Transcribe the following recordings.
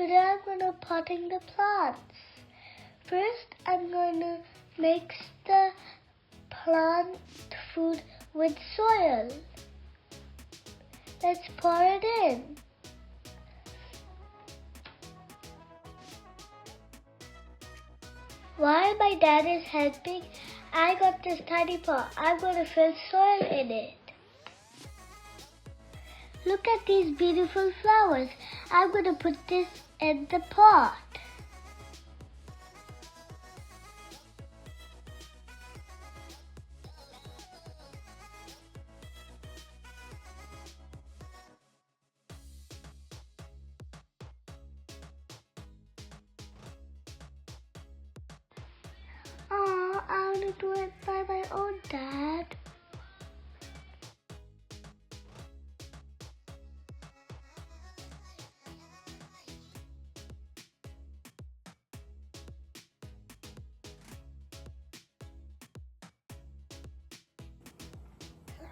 Today I'm going to potting the plants. First, I'm going to mix the plant food with soil. Let's pour it in. While my dad is helping, I got this tiny pot. I'm going to fill soil in it. Look at these beautiful flowers. I'm going to put this in the pot. Oh, I want to do it by my own dad.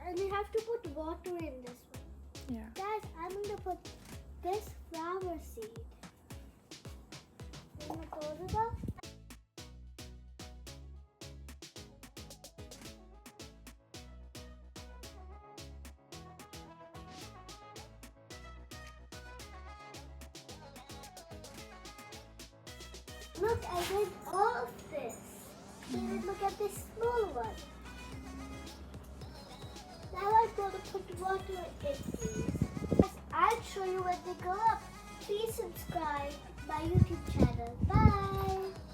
And you have to put water in this one. Yeah. Guys, I'm going to put this flower seed. I'm going to close it up. Look, I did all of this. Even look at this small one. Now I'm going to put water in these. I'll show you when they grow up. Please subscribe to my YouTube channel. Bye.